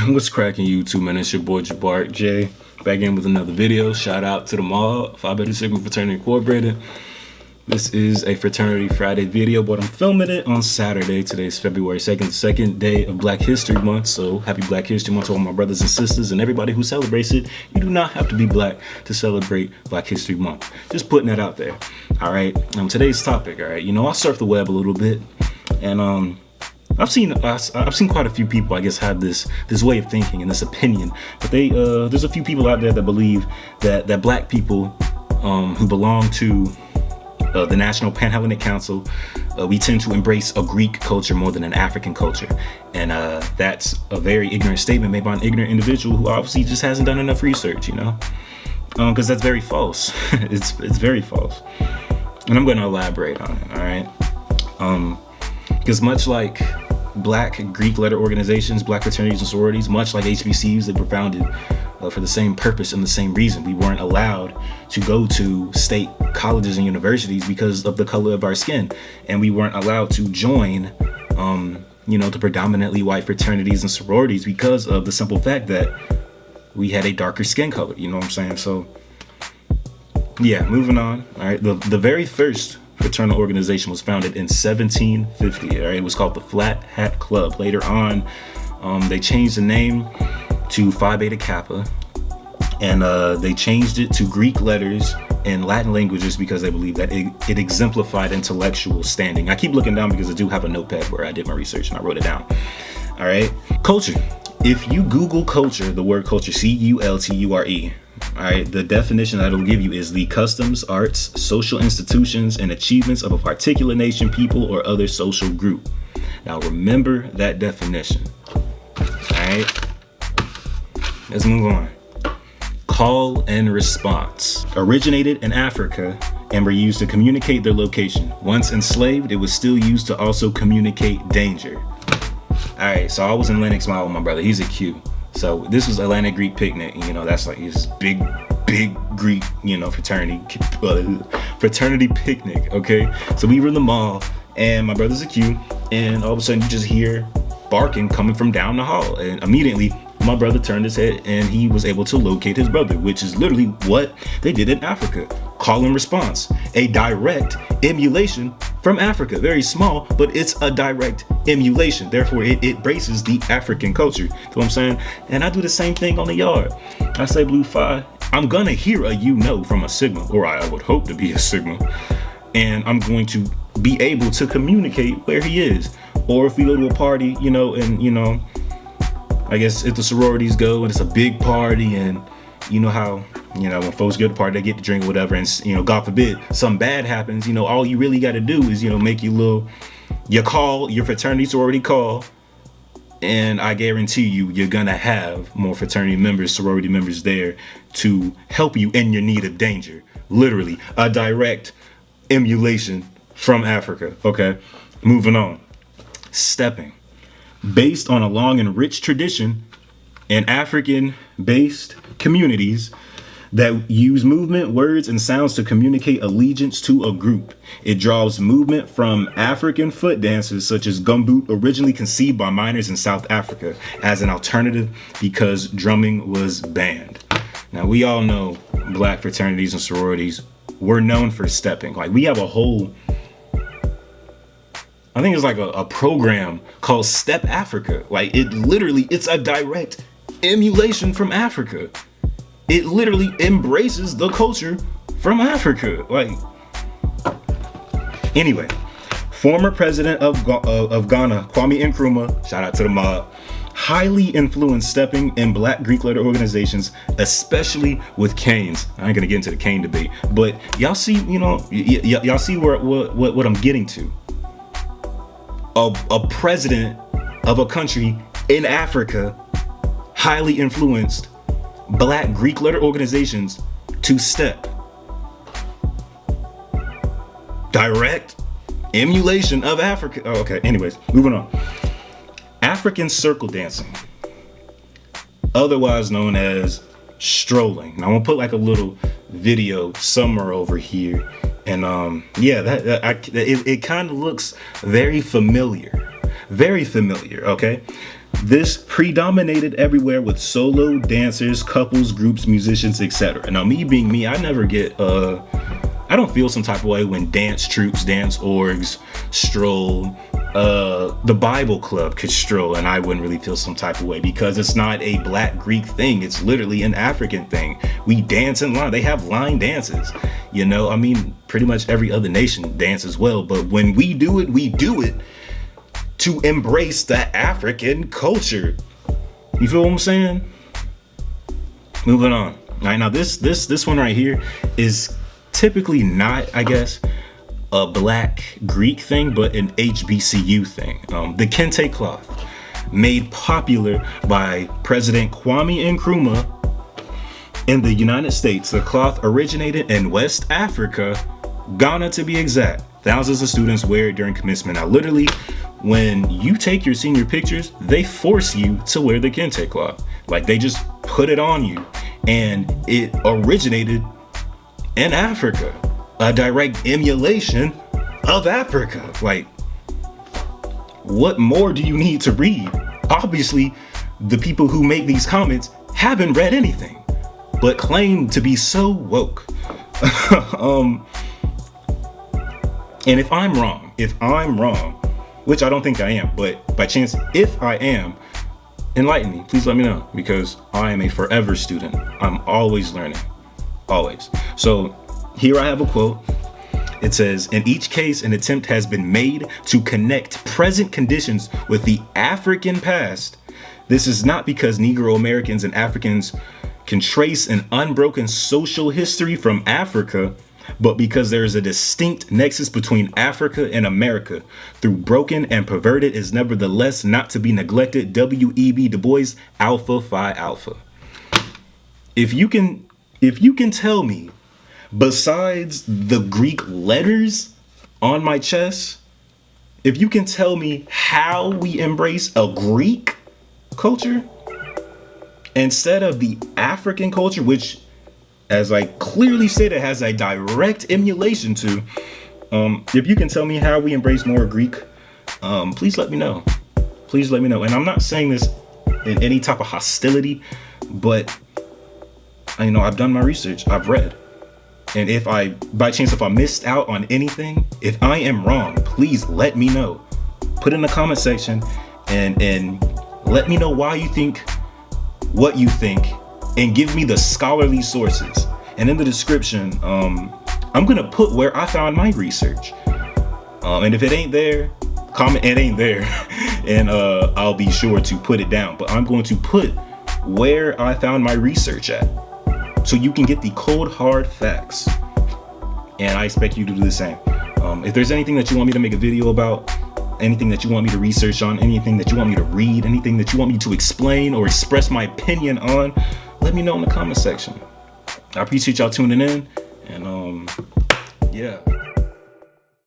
What's cracking YouTube, man? It's your boy Jabart J, back in with another video. Shout out to the mob, Phi Beta Sigma Fraternity Incorporated. This is a Fraternity Friday video, but I'm filming it on Saturday. Today's February 2nd, second day of Black History Month. So happy Black History Month to all my brothers and sisters and everybody who celebrates it. You do not have to be black to celebrate Black History Month. Just putting that out there. All right. Today's topic. All right. I surf the web a little bit, and I've seen quite a few people, I guess, have this way of thinking and this opinion, but there's a few people out there that believe that black people who belong to the National Panhellenic Council, we tend to embrace a Greek culture more than an African culture, and that's a very ignorant statement made by an ignorant individual who obviously just hasn't done enough research, because that's very false. it's very false, and I'm going to elaborate on it. All right, because much like Black Greek letter organizations, Black fraternities and sororities, much like HBCUs, they were founded for the same purpose and the same reason. We weren't allowed to go to state colleges and universities because of the color of our skin, and we weren't allowed to join the predominantly white fraternities and sororities because of the simple fact that we had a darker skin color. You know what I'm saying? So yeah, moving on. All right, the very first fraternal organization was founded in 1750. All right, it was called the Flat Hat Club. Later on, they changed the name to Phi Beta Kappa, and they changed it to Greek letters and Latin languages because they believed that it exemplified intellectual standing. I keep looking down because I do have a notepad where I did my research and I wrote it down. All right, culture. If you Google culture, the word culture, C-U-L-T-U-R-E, all right, the definition that it'll give you is the customs, arts, social institutions, and achievements of a particular nation, people, or other social group. Now remember that definition. All right, let's move on. Call and response. Originated in Africa and were used to communicate their location. Once enslaved, it was still used to also communicate danger. All right, so I was in Lennox Mile with my brother. He's a Q. So this was Atlantic Greek Picnic. That's like his big Greek, fraternity picnic. Okay, so we were in the mall, and my brother's a Q, and all of a sudden you just hear barking coming from down the hall, and immediately my brother turned his head and he was able to locate his brother, which is literally what they did in Africa. Call and response, a direct emulation from Africa. Very small, but it's a direct emulation. Therefore, it braces the African culture. You know what I'm saying? And I do the same thing on the yard. I say Blue Phi, I'm gonna hear a from a Sigma, or I would hope to be a Sigma, and I'm going to be able to communicate where he is. Or if we go to a party, I guess if the sororities go and it's a big party, and you know how, when folks go to the party, they get to drink or whatever, and God forbid something bad happens, all you really got to do is, make your fraternity sorority call, and I guarantee you're gonna have more fraternity members, sorority members there to help you in your need of danger. Literally a direct emulation from Africa. Okay, moving on. Stepping. Based on a long and rich tradition in African-based communities that use movement, words, and sounds to communicate allegiance to a group. It draws movement from African foot dances such as gumboot, originally conceived by miners in South Africa as an alternative because drumming was banned. Now, we all know Black fraternities and sororities were known for stepping. Like, we have a whole, I think it's like a program called Step Africa. Like, it's a direct emulation from Africa. It literally embraces the culture from Africa. Like, anyway, former president of Ghana, Kwame Nkrumah, shout out to the mob, highly influenced stepping in Black Greek letter organizations, especially with canes. I ain't gonna get into the cane debate, but y'all see, y'all see what I'm getting to. A president of a country in Africa highly influenced Black Greek letter organizations to step. Direct emulation of Africa. Oh, okay, anyways, moving on. African circle dancing, otherwise known as strolling. Now I'm gonna put like a little video somewhere over here, and it kind of looks very familiar. Okay, This predominated everywhere with solo dancers, couples, groups, musicians, etc. Now, me being me, I never get I don't feel some type of way when dance troupes, dance orgs stroll. The Bible club could stroll, and I wouldn't really feel some type of way because it's not a Black Greek thing. It's literally an African thing. We dance in line. They have line dances. You know, I mean, pretty much every other nation dances well, but when we do it to embrace the African culture. You feel what I'm saying? Moving on. All right, now this one right here is typically not, I guess, a Black Greek thing, but an HBCU thing. The kente cloth, made popular by President Kwame Nkrumah in the United States. The cloth originated in West Africa, Ghana to be exact. Thousands of students wear it during commencement. Now, literally, when you take your senior pictures, they force you to wear the kente cloth. Like, they just put it on you. And it originated in Africa. A direct emulation of Africa. Like, what more do you need to read? Obviously, the people who make these comments haven't read anything, but claim to be so woke. And if I'm wrong, which I don't think I am, but by chance, if I am, enlighten me. Please let me know, because I am a forever student. I'm always learning. Always. So here I have a quote. It says, in each case, an attempt has been made to connect present conditions with the African past. This is not because Negro Americans and Africans can trace an unbroken social history from Africa, but because there is a distinct nexus between Africa and America through broken and perverted is nevertheless not to be neglected. W.E.B. Du Bois, Alpha Phi Alpha. If you can tell me, besides the Greek letters on my chest, if you can tell me how we embrace a Greek culture instead of the African culture, which, as I clearly stated, has a direct emulation to, if you can tell me how we embrace more Greek, please let me know. Please let me know. And I'm not saying this in any type of hostility, but I've done my research. I've read. And if by chance, if I missed out on anything, if I am wrong, please let me know. Put in the comment section and let me know why you think what you think, and give me the scholarly sources. And in the description, I'm gonna put where I found my research. And if it ain't there, comment it ain't there, and I'll be sure to put it down. But I'm going to put where I found my research at, so you can get the cold hard facts. And I expect you to do the same. If there's anything that you want me to make a video about, anything that you want me to research on, anything that you want me to read, anything that you want me to explain or express my opinion on, let me know in the comment section. I appreciate y'all tuning in, and yeah.